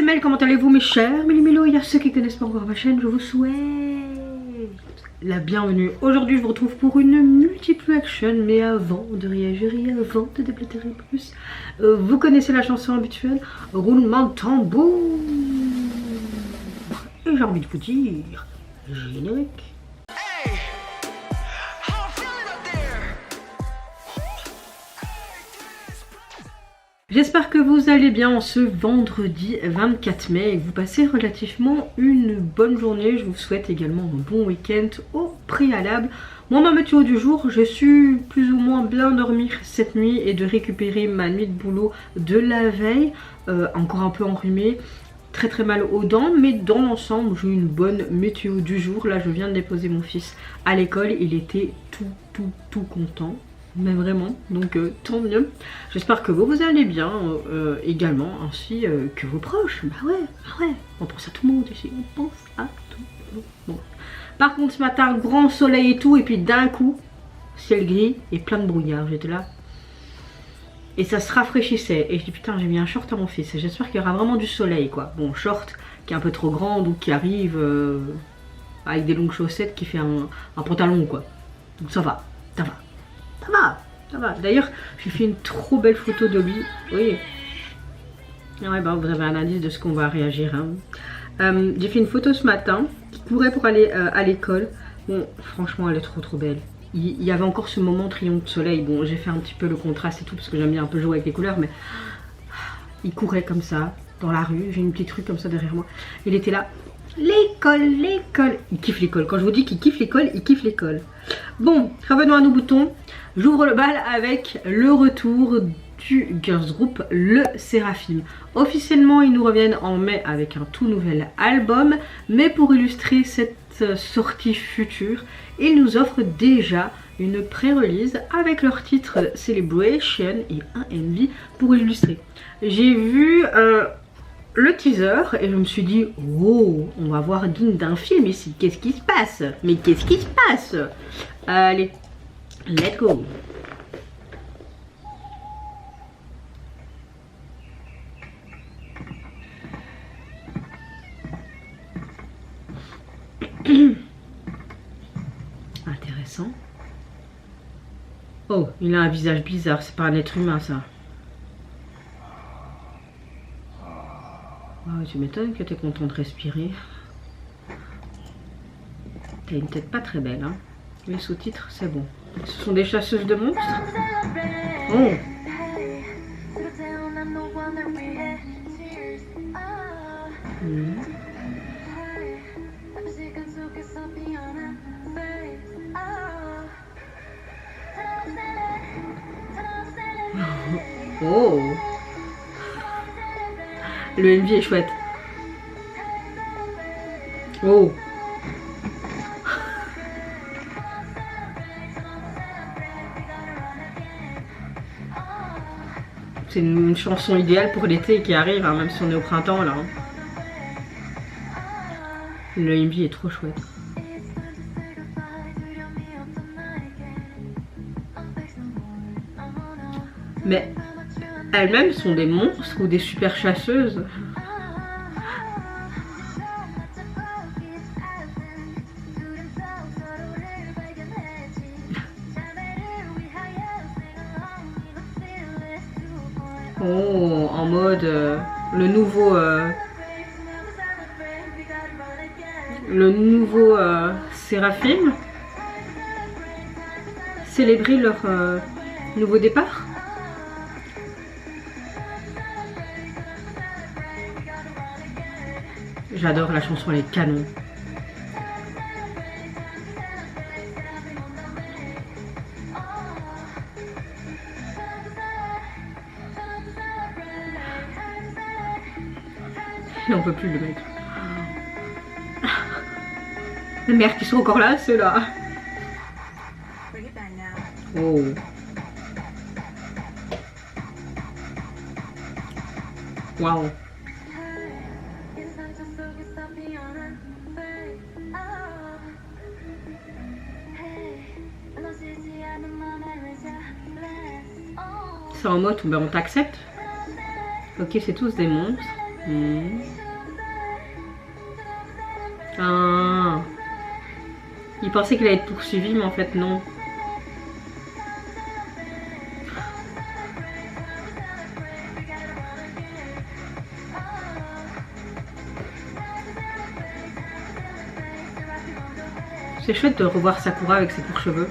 ASML, comment allez-vous mes chers Méli-Mélo? Il y a ceux qui connaissent pas encore ma chaîne, je vous souhaite la bienvenue. Aujourd'hui je vous retrouve pour une multiple action, mais avant de réagir et avant de déblatérer plus, vous connaissez la chanson habituelle, roulement de tambour. Et j'ai envie de vous dire, générique. J'espère que vous allez bien en ce vendredi 24 mai et que vous passez relativement une bonne journée. Je vous souhaite également un bon week-end au préalable. Moi, ma météo du jour, j'ai su plus ou moins bien dormir cette nuit et de récupérer ma nuit de boulot de la veille. Encore un peu enrhumée, très très mal aux dents, mais dans l'ensemble, j'ai eu une bonne météo du jour. Là, je viens de déposer mon fils à l'école, il était tout content. Mais vraiment, donc tant mieux. J'espère que vous allez bien également, ainsi que vos proches. Bah ouais, on pense à tout le monde ici, on pense à tout le monde. Bon. Par contre ce matin, grand soleil et tout, et puis d'un coup, ciel gris et plein de brouillard, j'étais là. Et ça se rafraîchissait, et je dis putain j'ai mis un short à mon fils, j'espère qu'il y aura vraiment du soleil quoi. Bon, short qui est un peu trop grand, ou qui arrive avec des longues chaussettes, qui fait un pantalon quoi. Donc ça va. D'ailleurs, j'ai fait une trop belle photo de lui. Oui. Ouais, bah, vous avez un indice de ce qu'on va réagir. Hein. J'ai fait une photo ce matin qui courait pour aller à l'école. Bon, franchement, elle est trop belle. Il y avait encore ce moment triomphe de soleil. Bon, j'ai fait un petit peu le contraste et tout parce que j'aime bien un peu jouer avec les couleurs, mais il courait comme ça dans la rue. J'ai une petite rue comme ça derrière moi. Il était là. L'école. Il kiffe l'école. Quand je vous dis qu'il kiffe l'école, il kiffe l'école. Bon, revenons à nos boutons. J'ouvre le bal avec le retour du girls group Le Seraphim. Officiellement, ils nous reviennent en mai avec un tout nouvel album. Mais pour illustrer cette sortie future, ils nous offrent déjà une pré-release avec leur titre Celebration et un MV pour illustrer. J'ai vu le teaser et je me suis dit oh, on va voir digne d'un film ici. Qu'est-ce qui se passe? Mais qu'est-ce qui se passe? Allez, let's go. Intéressant. Oh, il a un visage bizarre, c'est pas un être humain ça. Oh, tu m'étonnes que tu es content de respirer. T'as une tête pas très belle, hein. Les sous-titres, c'est bon. Ce sont des chasseuses de monstres. Oh. Oh. Le MV est chouette. Oh. C'est une chanson idéale pour l'été qui arrive, hein, même si on est au printemps là. Hein. Le MV est trop chouette. Mais elles-mêmes sont des monstres ou des super chasseuses. Oh, en mode le nouveau Seraphim, célébrer leur nouveau départ. J'adore la chanson, elle est canon. Et on peut plus le mec. Les mères qui sont encore là, ceux-là. Oh. Waouh. C'est en mode où ben, on t'accepte. Ok, c'est tous des monstres. Ah. Il pensait qu'il allait être poursuivi, mais en fait non. C'est chouette de revoir Sakura avec ses courts cheveux.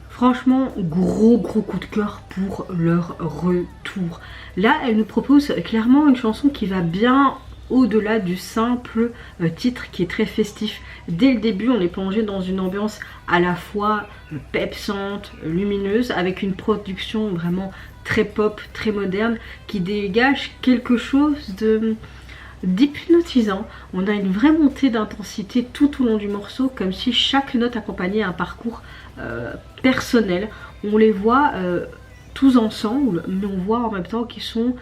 Franchement, gros coup de cœur pour leur retour. Là, elle nous propose clairement une chanson qui va bien au-delà du simple titre qui est très festif. Dès le début, on est plongé dans une ambiance à la fois pepsante, lumineuse, avec une production vraiment très pop, très moderne, qui dégage quelque chose d'hypnotisant. On a une vraie montée d'intensité tout au long du morceau, comme si chaque note accompagnait un parcours personnel. On les voit tous ensemble, mais on voit en même temps qu'ils sont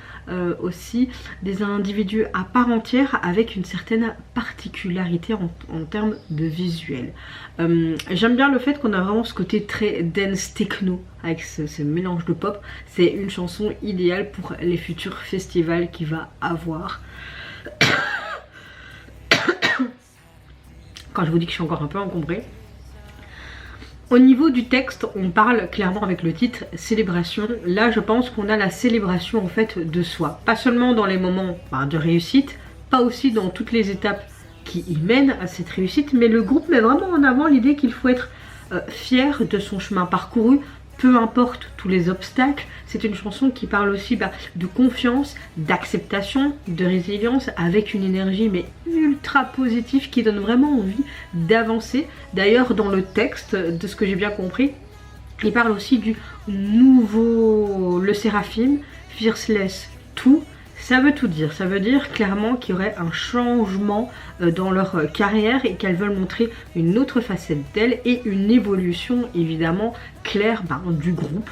aussi des individus à part entière avec une certaine particularité en termes de visuel. J'aime bien le fait qu'on a vraiment ce côté très dance techno avec ce mélange de pop. C'est une chanson idéale pour les futurs festivals qu'il va avoir. Quand je vous dis que je suis encore un peu encombrée. Au niveau du texte, on parle clairement avec le titre célébration. Là, je pense qu'on a la célébration en fait de soi. Pas seulement dans les moments de réussite, pas aussi dans toutes les étapes qui y mènent à cette réussite, mais le groupe met vraiment en avant l'idée qu'il faut être fier de son chemin parcouru, peu importe tous les obstacles. C'est une chanson qui parle aussi de confiance, d'acceptation, de résilience, avec une énergie mais ultra positive qui donne vraiment envie d'avancer. D'ailleurs, dans le texte, de ce que j'ai bien compris, il parle aussi du nouveau Le Séraphim, Fearless 2. Ça veut tout dire, ça veut dire clairement qu'il y aurait un changement dans leur carrière et qu'elles veulent montrer une autre facette d'elles et une évolution évidemment claire du groupe.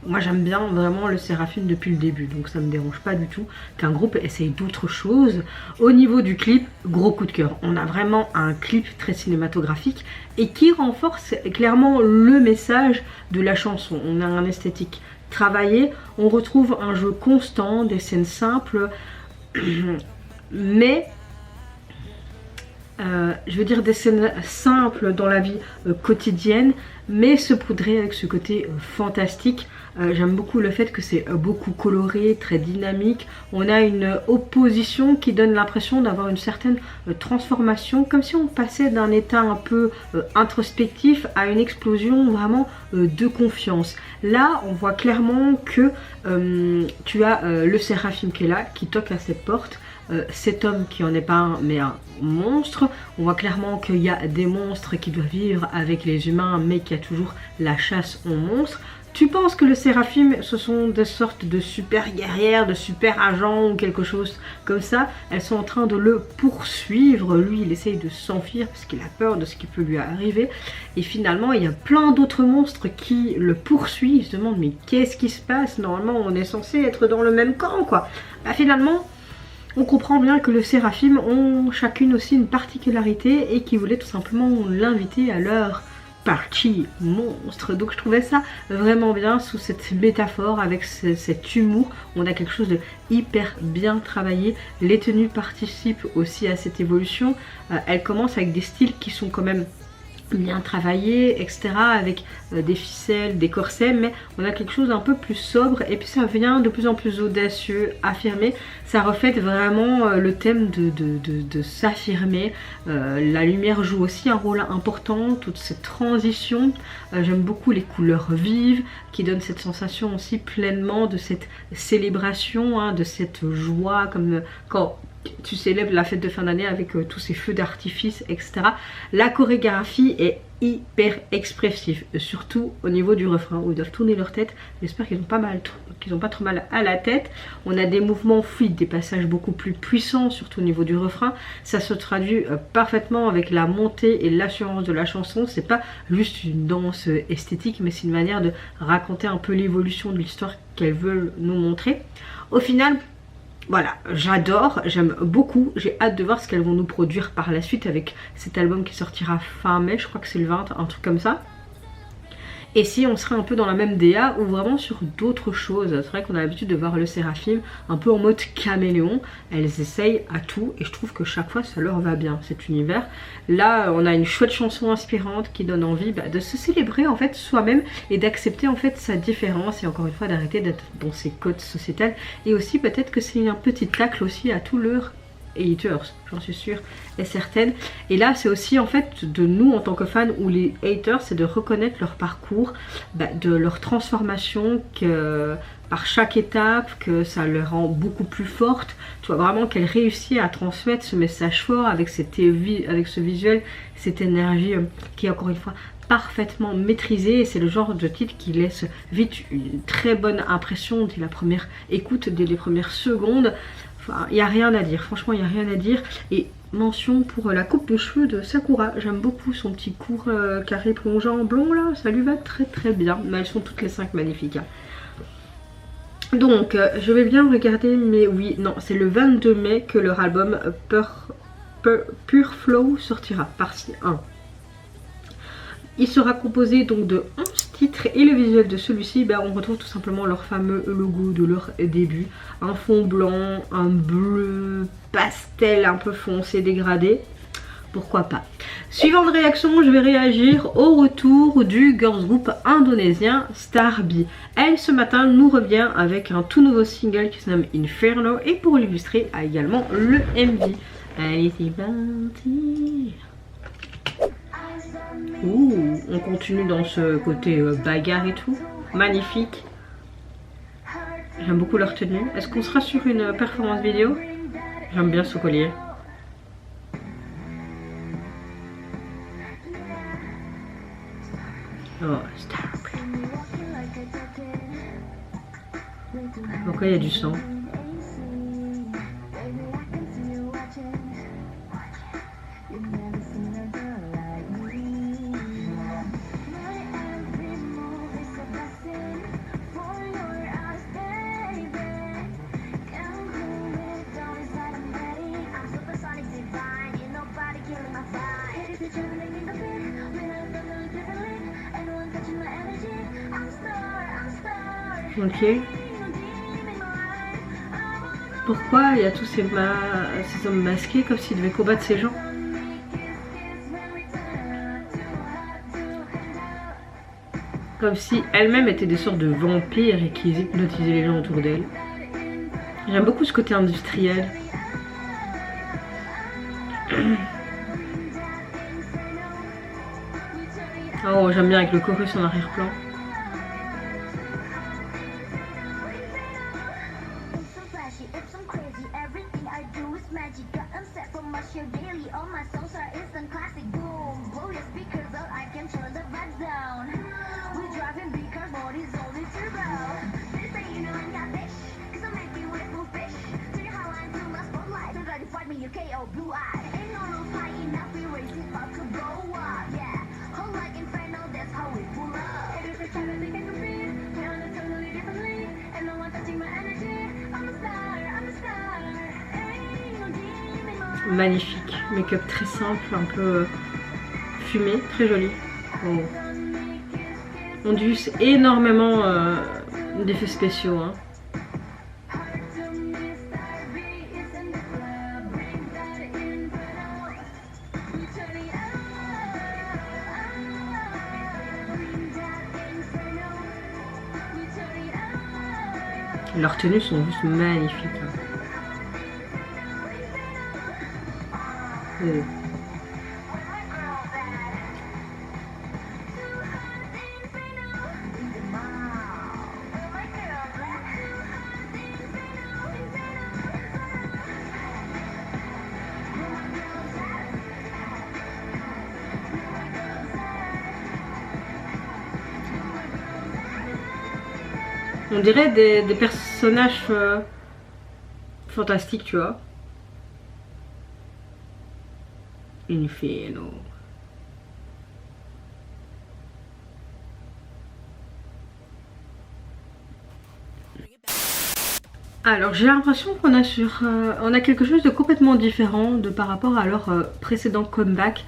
Moi j'aime bien vraiment Le Séraphim depuis le début, donc ça me dérange pas du tout qu'un groupe essaye d'autres choses. Au niveau du clip, gros coup de cœur. On a vraiment un clip très cinématographique et qui renforce clairement le message de la chanson. On a un esthétique travaillé, on retrouve un jeu constant, des scènes simples, mais je veux dire des scènes simples dans la vie quotidienne, mais saupoudrées avec ce côté fantastique. J'aime beaucoup le fait que c'est beaucoup coloré, très dynamique. On a une opposition qui donne l'impression d'avoir une certaine transformation, comme si on passait d'un état un peu introspectif à une explosion vraiment de confiance. Là, on voit clairement que tu as le Séraphim qui est là, qui toque à cette porte. Cet homme qui en est pas un mais un monstre. On voit clairement qu'il y a des monstres qui doivent vivre avec les humains, mais qu'il y a toujours la chasse aux monstres. Tu penses que le Séraphim, ce sont des sortes de super guerrières, de super agents ou quelque chose comme ça. Elles sont en train de le poursuivre. Lui, il essaye de s'enfuir parce qu'il a peur de ce qui peut lui arriver. Et finalement, il y a plein d'autres monstres qui le poursuivent. Ils se demandent mais qu'est-ce qui se passe? Normalement, on est censé être dans le même camp, quoi. Finalement, on comprend bien que le Séraphim ont chacune aussi une particularité et qui voulaient tout simplement l'inviter à leur partie monstre. Donc je trouvais ça vraiment bien sous cette métaphore avec cet humour. On a quelque chose de hyper bien travaillé. Les tenues participent aussi à cette évolution. Elles commencent avec des styles qui sont quand même bien travaillé, etc. avec des ficelles, des corsets, mais on a quelque chose d'un peu plus sobre et puis ça devient de plus en plus audacieux, affirmé. Ça reflète vraiment le thème de s'affirmer. La lumière joue aussi un rôle important, toute cette transition. J'aime beaucoup les couleurs vives qui donnent cette sensation aussi pleinement de cette célébration, de cette joie, comme quand tu célèbres la fête de fin d'année avec tous ces feux d'artifice, etc. La chorégraphie est hyper expressive, surtout au niveau du refrain où ils doivent tourner leur tête. J'espère qu'ils n'ont pas trop mal à la tête. On a des mouvements fluides, des passages beaucoup plus puissants, surtout au niveau du refrain. Ça se traduit parfaitement avec la montée et l'assurance de la chanson. C'est pas juste une danse esthétique, mais c'est une manière de raconter un peu l'évolution de l'histoire qu'elles veulent nous montrer. Au final, voilà, j'adore, j'aime beaucoup, j'ai hâte de voir ce qu'elles vont nous produire par la suite avec cet album qui sortira fin mai, je crois que c'est le 20, un truc comme ça. Et si on serait un peu dans la même DA ou vraiment sur d'autres choses. C'est vrai qu'on a l'habitude de voir le Séraphim un peu en mode caméléon. Elles essayent à tout et je trouve que chaque fois ça leur va bien cet univers. Là on a une chouette chanson inspirante qui donne envie de se célébrer en fait soi-même et d'accepter en fait sa différence et encore une fois d'arrêter d'être dans ses codes sociétales. Et aussi peut-être que c'est un petit tacle aussi à tous leurs haters, j'en suis sûre et certaine. Et là c'est aussi en fait de nous en tant que fans ou les haters, c'est de reconnaître leur parcours, de leur transformation, que par chaque étape que ça leur rend beaucoup plus forte. Tu vois vraiment qu'elle réussit à transmettre ce message fort avec avec ce visuel, cette énergie qui est encore une fois parfaitement maîtrisée. Et c'est le genre de titre qui laisse vite une très bonne impression dès la première écoute, dès les premières secondes. Il n'y a rien à dire, franchement il n'y a rien à dire. Et mention pour la coupe de cheveux de Sakura, j'aime beaucoup son petit court carré plongeant en blond là, ça lui va très très bien. Mais elles sont toutes les 5 magnifiques hein. Donc je vais bien regarder, mais oui, non, c'est le 22 mai que leur album Pure Flow sortira, partie 1. Il sera composé donc de 11 titres et le visuel de celui-ci, on retrouve tout simplement leur fameux logo de leur début. Un fond blanc, un bleu pastel un peu foncé dégradé. Pourquoi pas. Suivante réaction, je vais réagir au retour du girls group indonésien Starby. Elle ce matin nous revient avec un tout nouveau single qui se nomme Inferno et pour l'illustrer a également le MV. Allez c'est parti. Ouh, on continue dans ce côté bagarre et tout. Magnifique. J'aime beaucoup leur tenue. Est-ce qu'on sera sur une performance vidéo? J'aime bien ce collier. Oh, stop. Pourquoi il y a du sang? Ok. Pourquoi il y a tous ces hommes masqués comme s'ils devaient combattre ces gens? Comme si elles-mêmes étaient des sortes de vampires et qu'ils hypnotisaient les gens autour d'elles. J'aime beaucoup ce côté industriel. Oh, j'aime bien avec le chorus en arrière-plan. Magnifique, make-up très simple, un peu fumé, très joli. Oh. On use énormément d'effets spéciaux. Hein. Leurs tenues sont juste magnifiques. Hein. Oh. On dirait des personnages fantastiques, tu vois. Inferno. Alors j'ai l'impression qu'on a on a quelque chose de complètement différent par rapport à leur précédent comeback.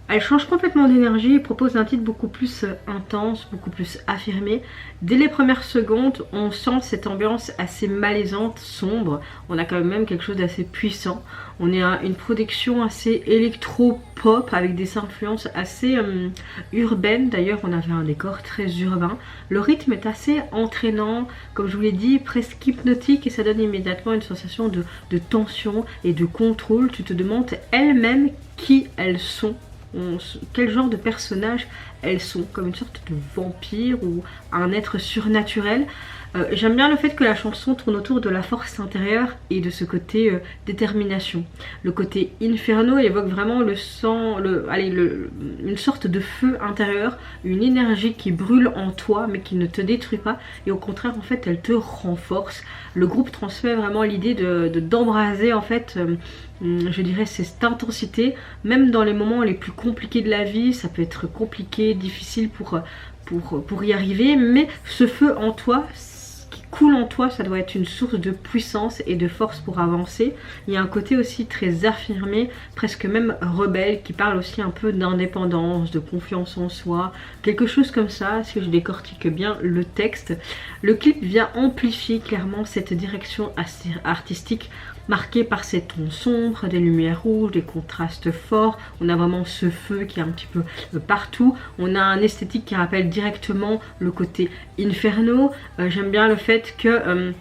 Elle change complètement d'énergie et propose un titre beaucoup plus intense, beaucoup plus affirmé. Dès les premières secondes, on sent cette ambiance assez malaisante, sombre. On a quand même quelque chose d'assez puissant. On est à une production assez électro-pop avec des influences assez urbaines. D'ailleurs, on avait un décor très urbain. Le rythme est assez entraînant, comme je vous l'ai dit, presque hypnotique et ça donne immédiatement une sensation de tension et de contrôle. Tu te demandes elles-mêmes qui elles sont. Quel genre de personnages elles sont, comme une sorte de vampire ou un être surnaturel. J'aime bien le fait que la chanson tourne autour de la force intérieure et de ce côté détermination. Le côté inferno évoque vraiment le sang, une sorte de feu intérieur, une énergie qui brûle en toi mais qui ne te détruit pas et au contraire en fait elle te renforce. Le groupe transmet vraiment l'idée d'embraser en fait je dirais cette intensité, même dans les moments les plus compliqués de la vie. Ça peut être compliqué, difficile pour y arriver, mais ce feu en toi qui coule en toi, ça doit être une source de puissance et de force pour avancer. Il y a un côté aussi très affirmé, presque même rebelle, qui parle aussi un peu d'indépendance, de confiance en soi, quelque chose comme ça, si je décortique bien le texte. Le clip vient amplifier clairement cette direction artistique marqué par ces tons sombres, des lumières rouges, des contrastes forts. On a vraiment ce feu qui est un petit peu partout. On a un esthétique qui rappelle directement le côté inferno. J'aime bien le fait que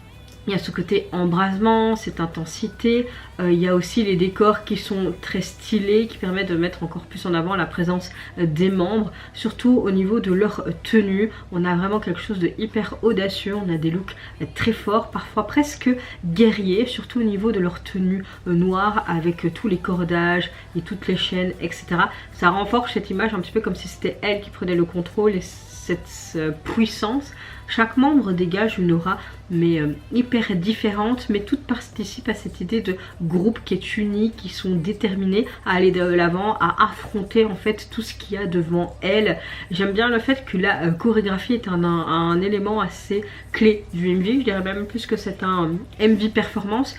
il y a ce côté embrasement, cette intensité. Il y a aussi les décors qui sont très stylés, qui permettent de mettre encore plus en avant la présence des membres. Surtout au niveau de leur tenue, on a vraiment quelque chose de hyper audacieux. On a des looks très forts, parfois presque guerriers, surtout au niveau de leur tenue noire avec tous les cordages et toutes les chaînes, etc. Ça renforce cette image un petit peu comme si c'était elle qui prenait le contrôle et cette puissance. Chaque membre dégage une aura mais hyper différente, mais toutes participent à cette idée de groupe qui est uni, qui sont déterminés à aller de l'avant, à affronter en fait tout ce qu'il y a devant elles. J'aime bien le fait que la chorégraphie est un élément assez clé du MV, je dirais même plus que c'est un MV performance.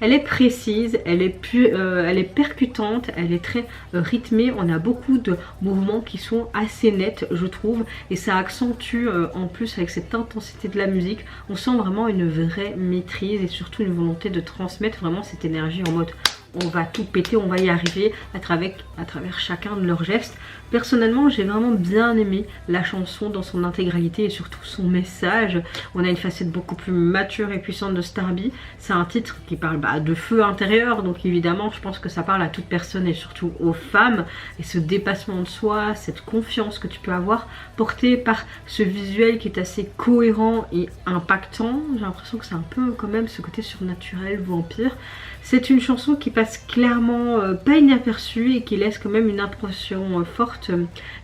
Elle est précise, elle est percutante, elle est très rythmée. On a beaucoup de mouvements qui sont assez nets, je trouve, et ça accentue en plus avec cette intensité de la musique. On sent vraiment une vraie maîtrise et surtout une volonté de transmettre vraiment cette énergie en mode on va tout péter, on va y arriver à travers chacun de leurs gestes. Personnellement, j'ai vraiment bien aimé la chanson dans son intégralité et surtout son message. On a une facette beaucoup plus mature et puissante de Starby. C'est un titre qui parle de feu intérieur, donc évidemment je pense que ça parle à toute personne et surtout aux femmes. Et ce dépassement de soi, cette confiance que tu peux avoir, portée par ce visuel qui est assez cohérent et impactant. J'ai l'impression que c'est un peu quand même ce côté surnaturel, vampire. C'est une chanson qui passe clairement pas inaperçue et qui laisse quand même une impression forte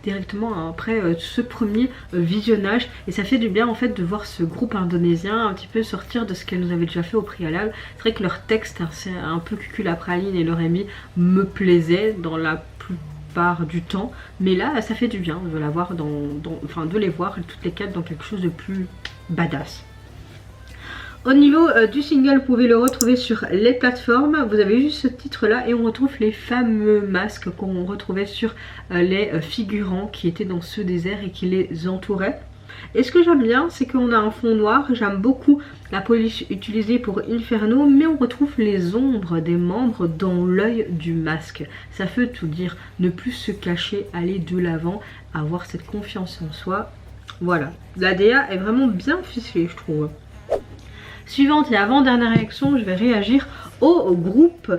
directement après ce premier visionnage. Et ça fait du bien en fait de voir ce groupe indonésien un petit peu sortir de ce qu'elle nous avait déjà fait au préalable. C'est vrai que leur texte, c'est un peu cuculapraline et leur MV me plaisait dans la plupart du temps. Mais là, ça fait du bien de la voir de les voir toutes les quatre dans quelque chose de plus badass. Au niveau du single, vous pouvez le retrouver sur les plateformes. Vous avez juste ce titre là et on retrouve les fameux masques qu'on retrouvait sur les figurants qui étaient dans ce désert et qui les entouraient. Et ce que j'aime bien, c'est qu'on a un fond noir. J'aime beaucoup la polish utilisée pour Inferno, mais on retrouve les ombres des membres dans l'œil du masque. Ça veut tout dire, ne plus se cacher, aller de l'avant, avoir cette confiance en soi. Voilà, la DA est vraiment bien ficelée, je trouve. Suivante et avant-dernière réaction, je vais réagir au groupe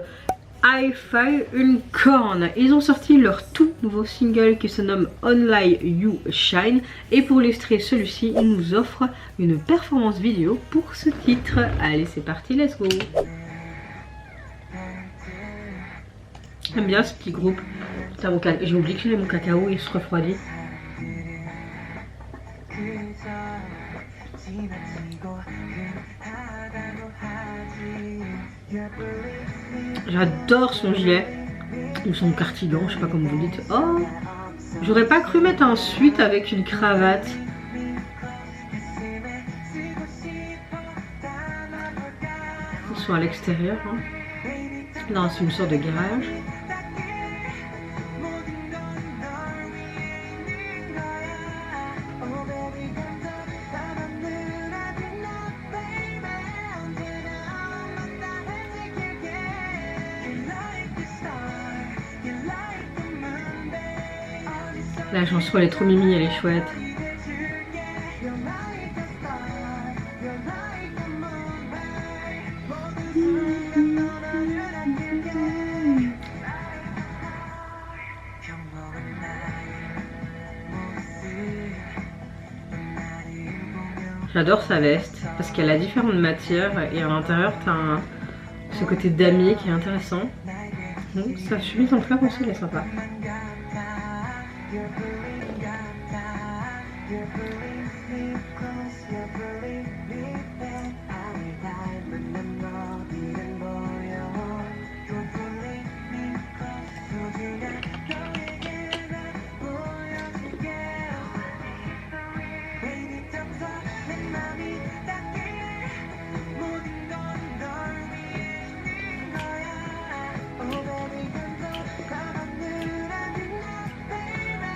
Hi-Fi Unicorn. Ils ont sorti leur tout nouveau single qui se nomme Only You Shine. Et pour illustrer celui-ci, ils nous offrent une performance vidéo pour ce titre. Allez, c'est parti, let's go. J'aime bien ce petit groupe. J'ai oublié que j'ai mon cacao, il se refroidit. J'adore son gilet ou son cardigan, je sais pas comment vous dites. Oh, j'aurais pas cru mettre un sweat avec une cravate. sont à l'extérieur, hein, dans une sorte de garage. La chanson elle est trop mimi, elle est chouette. J'adore sa veste parce qu'elle a différentes matières et à l'intérieur tu as ce côté damier qui est intéressant. Donc, sa chemise en fleurs aussi elle est sympa.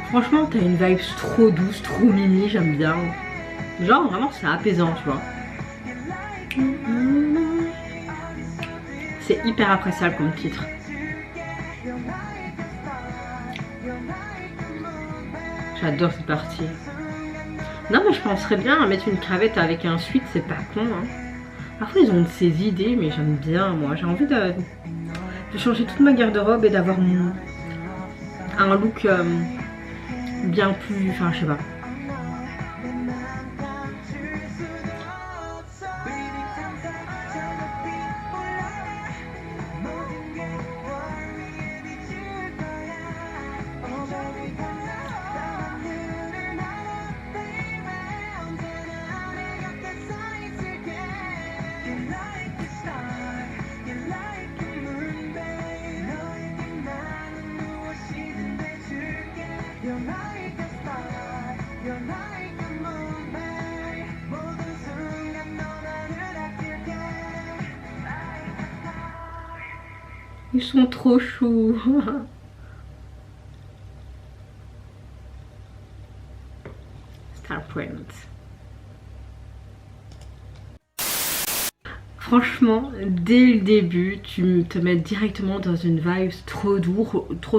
Franchement, t'as une vibe trop douce, trop mimi, j'aime bien. Genre, vraiment, c'est apaisant, tu vois. C'est hyper appréciable comme titre. J'adore cette partie. Non, mais je penserais bien à mettre une cravate avec un sweat, c'est pas con, hein. Parfois, ils ont de ces idées, mais j'aime bien, moi. J'ai envie de changer toute ma garde-robe et d'avoir un look... bien plus, enfin je sais pas. Ils sont trop choux. Star Print. Franchement, dès le début, tu te mets directement dans une vibe trop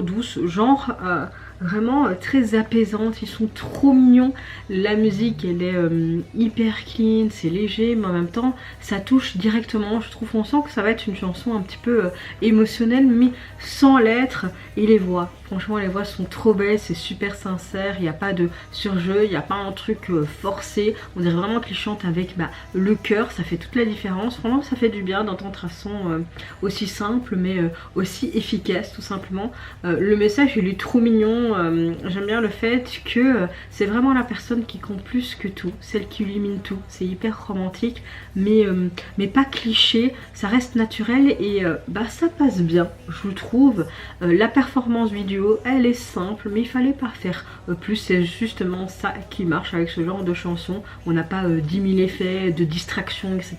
douce, genre vraiment très apaisante. Ils sont trop mignons. La musique, elle est hyper clean, c'est léger, mais en même temps, ça touche directement. Je trouve, on sent que ça va être une chanson un petit peu émotionnelle, mais sans l'être. Et les voix, franchement, les voix sont trop belles, c'est super sincère. Il n'y a pas de surjeu, il n'y a pas un truc forcé. On dirait vraiment qu'ils chantent avec le cœur, ça fait toute la différence. Vraiment, ça fait du bien d'entendre un son aussi simple, mais aussi efficace, tout simplement. Le message, il est trop mignon. J'aime bien le fait que c'est vraiment la personne qui compte plus que tout, celle qui illumine tout. C'est hyper romantique, mais pas cliché, ça reste naturel et ça passe bien, je trouve. La performance vidéo, elle est simple, mais il fallait pas faire plus. C'est justement ça qui marche avec ce genre de chanson. On n'a pas 10 000 effets de distraction, etc.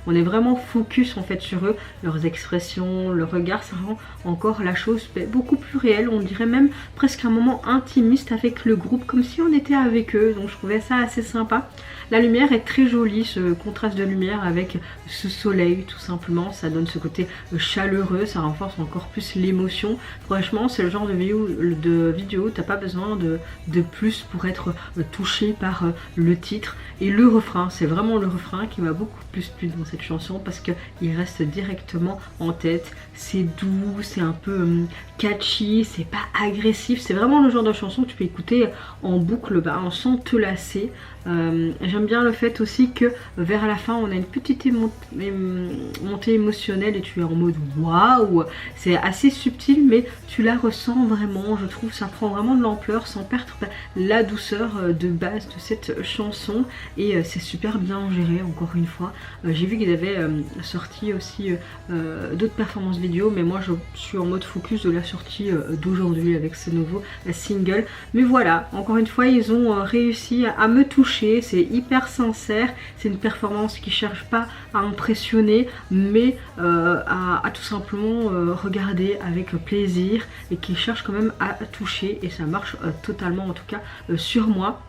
On est vraiment focus en fait sur eux, leurs expressions, le regard, ça rend encore la chose beaucoup plus réelle. On dirait même presque un moment intimiste avec le groupe, comme si on était avec eux. Donc je trouvais ça assez sympa. La lumière est très jolie, ce contraste de lumière avec ce soleil, tout simplement. Ça donne ce côté chaleureux, ça renforce encore plus l'émotion. Franchement, c'est le genre de vidéo, t'as pas besoin de plus pour être touché par le titre. Et le refrain, c'est vraiment le refrain qui m'a beaucoup plus plu dans cette chanson parce qu'il reste directement en tête. C'est doux, c'est un peu catchy, c'est pas agressif. C'est vraiment le genre de chanson que tu peux écouter en boucle sans te lasser. J'aime bien le fait aussi que vers la fin on a une petite montée émotionnelle et tu es en mode waouh. C'est assez subtil mais tu la ressens vraiment, je trouve. Ça prend vraiment de l'ampleur sans perdre la douceur de base de cette chanson et c'est super bien géré encore une fois. J'ai vu qu'ils avaient sorti aussi d'autres performances vidéo, mais moi je suis en mode focus de la sortie d'aujourd'hui avec ce nouveau single. Mais voilà, encore une fois ils ont réussi à me toucher toucher, c'est hyper sincère, c'est une performance qui cherche pas à impressionner mais à tout simplement regarder avec plaisir et qui cherche quand même à toucher, et ça marche totalement en tout cas sur moi.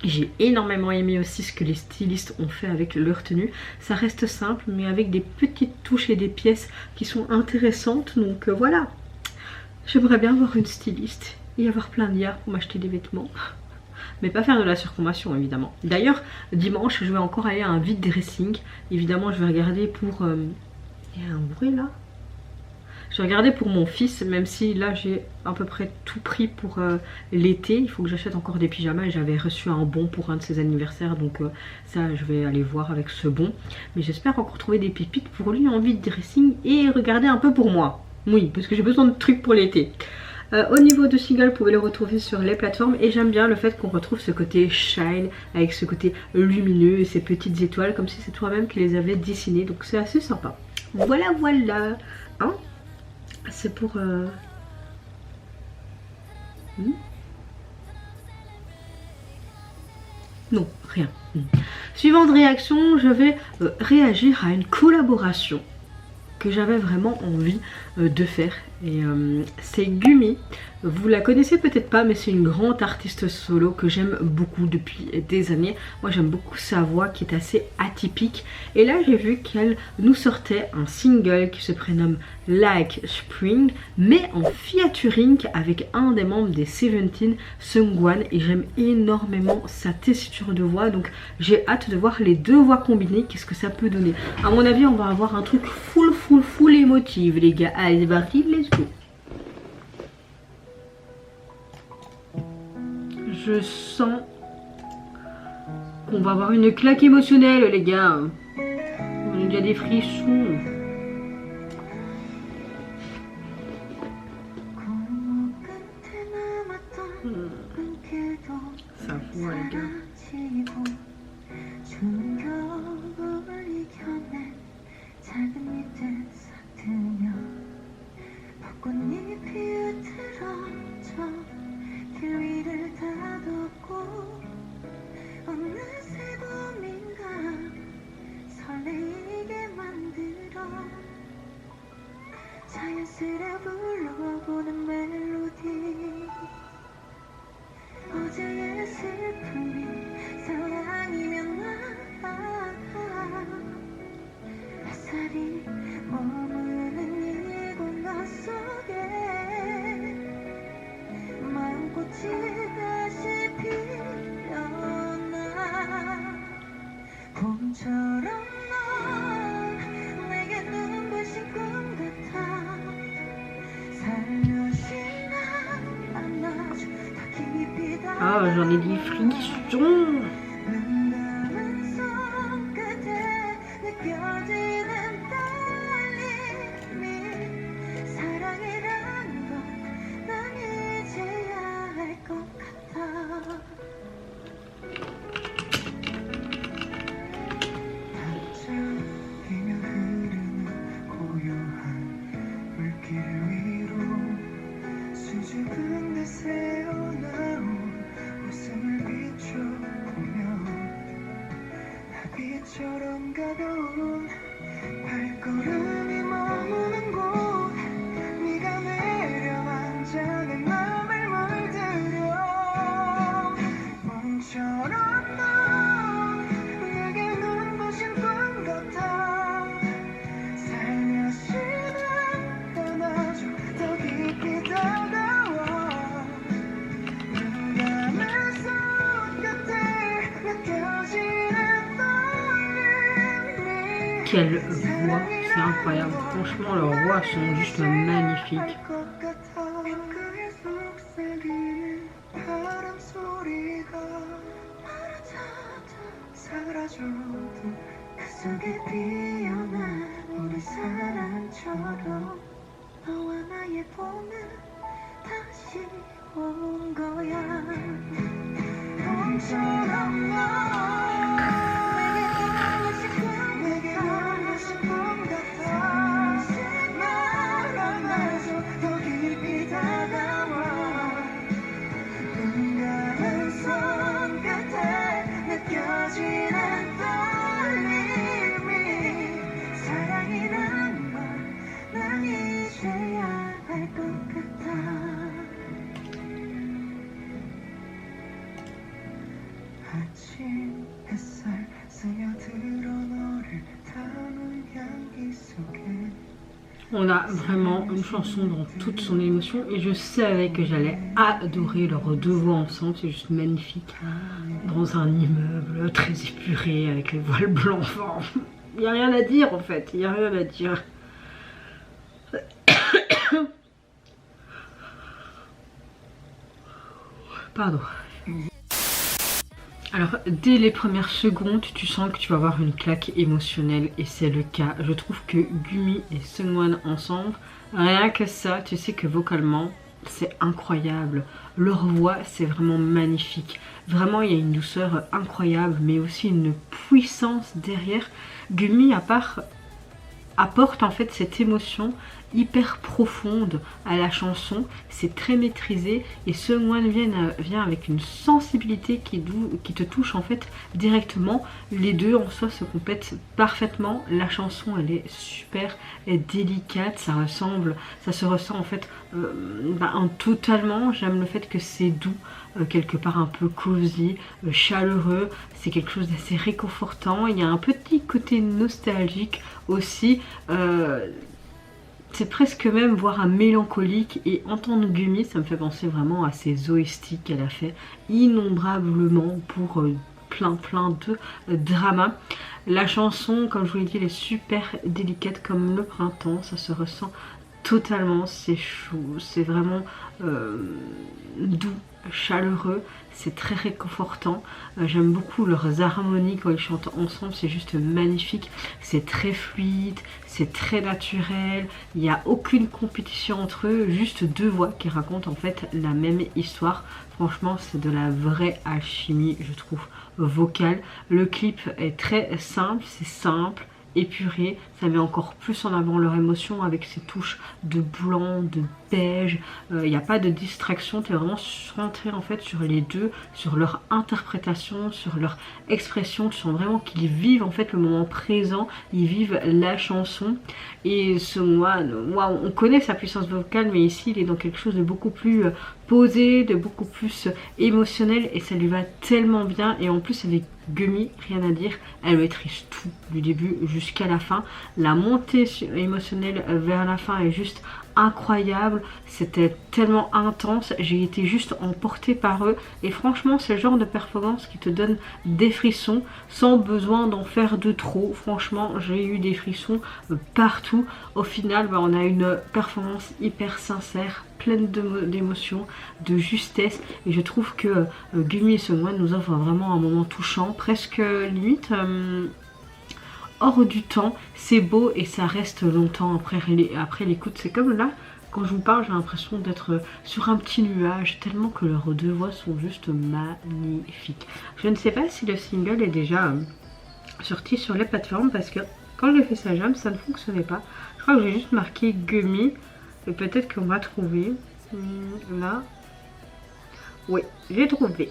J'ai énormément aimé aussi ce que les stylistes ont fait avec leur tenue. Ça reste simple mais avec des petites touches et des pièces qui sont intéressantes, donc voilà. J'aimerais bien avoir une styliste et avoir plein d'IA pour m'acheter des vêtements. Mais pas faire de la surconsommation évidemment. D'ailleurs dimanche je vais encore aller à un vide dressing. Évidemment je vais regarder pour... Il y a un bruit là. Je vais regarder pour mon fils, même si là j'ai à peu près tout pris pour l'été. Il faut que j'achète encore des pyjamas et j'avais reçu un bon pour un de ses anniversaires. Donc ça je vais aller voir avec ce bon. Mais j'espère encore trouver des pépites pour lui en vide dressing et regarder un peu pour moi. Oui, parce que j'ai besoin de trucs pour l'été. Au niveau de Seagull, vous pouvez le retrouver sur les plateformes et j'aime bien le fait qu'on retrouve ce côté shine avec ce côté lumineux et ces petites étoiles comme si c'est toi-même qui les avait dessinées, donc c'est assez sympa. Voilà voilà, hein, c'est pour non, rien. Suivante réaction, je vais réagir à une collaboration que j'avais vraiment envie de faire, et c'est Gumi. Vous la connaissez peut-être pas, mais c'est une grande artiste solo que j'aime beaucoup depuis des années. Moi j'aime beaucoup sa voix qui est assez atypique, et là j'ai vu qu'elle nous sortait un single qui se prénomme Like Spring, mais en featuring avec un des membres des Seventeen, Seungkwan, et j'aime énormément sa tessiture de voix, donc j'ai hâte de voir les deux voix combinées, qu'est-ce que ça peut donner. À mon avis on va avoir un truc full émotive les gars. Allez c'est parti, let's go. Je sens qu'on va avoir une claque émotionnelle les gars. On a déjà des frissons. Ça voit les gars. Ah, j'en ai des frissons. Quelle voix, c'est incroyable. Franchement, leurs voix sont juste magnifiques. On a vraiment une chanson dans toute son émotion et je savais que j'allais adorer leurs deux voix ensemble, c'est juste magnifique. Dans un immeuble très épuré avec les voiles blancs, enfin, il n'y a rien à dire en fait, il n'y a rien à dire. Pardon. Alors, dès les premières secondes, tu sens que tu vas avoir une claque émotionnelle et c'est le cas. Je trouve que Gumi et Seungwon ensemble, rien que ça, tu sais que vocalement, c'est incroyable. Leur voix, c'est vraiment magnifique. Vraiment, il y a une douceur incroyable, mais aussi une puissance derrière. Gumi, apporte en fait cette émotion hyper profonde à la chanson, c'est très maîtrisé et Seungwon vient avec une sensibilité qui te touche en fait directement. Les deux en soi se complètent parfaitement, la chanson elle est super délicate, ça se ressent en fait totalement. J'aime le fait que c'est doux, quelque part un peu cosy, chaleureux, c'est quelque chose d'assez réconfortant. Il y a un petit côté nostalgique aussi, c'est presque même voire un mélancolique, et entendre Gumi ça me fait penser vraiment à ces OST qu'elle a fait innombrablement pour plein de dramas. La chanson, comme je vous l'ai dit, elle est super délicate comme le printemps, ça se ressent totalement, c'est chaud, c'est vraiment doux, chaleureux, c'est très réconfortant. J'aime beaucoup leurs harmonies quand ils chantent ensemble, c'est juste magnifique, c'est très fluide, c'est très naturel, il n'y a aucune compétition entre eux, juste deux voix qui racontent en fait la même histoire. Franchement, c'est de la vraie alchimie, je trouve, vocale. Le clip est très simple, c'est simple, épuré, ça met encore plus en avant leur émotion avec ces touches de blanc, de beige. Il n'y a pas de distraction, tu es vraiment centré en fait sur les deux, sur leur interprétation, sur leur expression. Tu sens vraiment qu'ils vivent en fait le moment présent, ils vivent la chanson. Et ce on connaît sa puissance vocale, mais ici il est dans quelque chose de beaucoup plus posé, de beaucoup plus émotionnel, et ça lui va tellement bien. Et en plus avec Gumi, rien à dire, elle maîtrise tout du début jusqu'à la fin. La montée émotionnelle vers la fin est juste incroyable, c'était tellement intense, j'ai été juste emportée par eux, et franchement c'est le genre de performance qui te donne des frissons sans besoin d'en faire de trop. Franchement j'ai eu des frissons partout. Au final on a une performance hyper sincère, pleine d'émotions, de justesse, et je trouve que Gumi et Seungwon nous offrent vraiment un moment touchant, presque limite hors du temps. C'est beau et ça reste longtemps après l'écoute. C'est comme là, quand je vous parle, j'ai l'impression d'être sur un petit nuage, tellement que leurs deux voix sont juste magnifiques. Je ne sais pas si le single est déjà sorti sur les plateformes, parce que quand j'ai fait sa jam, ça ne fonctionnait pas. Je crois que j'ai juste marqué Gumi, et peut-être qu'on va trouver. Là, oui, j'ai trouvé.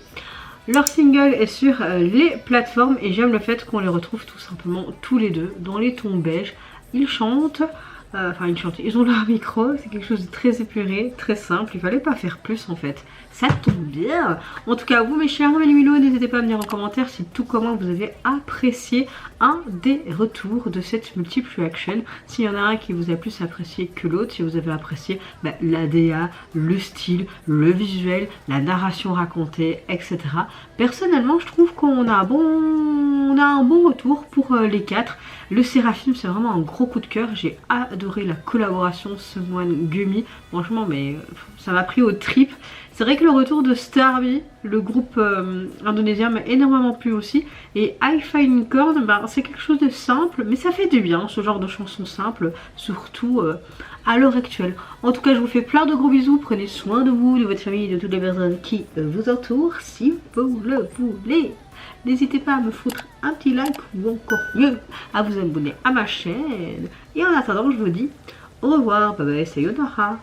Leur single est sur les plateformes et j'aime le fait qu'on les retrouve tout simplement tous les deux dans les tons beige. Ils chantent, ils ont leur micro, c'est quelque chose de très épuré, très simple, il fallait pas faire plus en fait. Ça tombe bien. En tout cas, vous mes chers Mélimilo, n'hésitez pas à me dire en commentaire si tout comment vous avez apprécié un des retours de cette multiple reaction. S'il y en a un qui vous a plus apprécié que l'autre, si vous avez apprécié l'ADA, le style, le visuel, la narration racontée, etc. Personnellement, je trouve qu'on a un bon retour pour les quatre. Le Séraphim, c'est vraiment un gros coup de cœur. J'ai adoré la collaboration Seungwon-Gumi. Franchement, mais ça m'a pris aux tripes. C'est vrai que le retour de Starby, le groupe indonésien, m'a énormément plu aussi. Et Hi-Fi Unicorn, c'est quelque chose de simple, mais ça fait du bien, ce genre de chanson simple, surtout à l'heure actuelle. En tout cas, je vous fais plein de gros bisous. Prenez soin de vous, de votre famille, de toutes les personnes qui vous entourent, si vous le voulez. N'hésitez pas à me foutre un petit like ou encore mieux à vous abonner à ma chaîne. Et en attendant, je vous dis au revoir, bye bye, sayonara.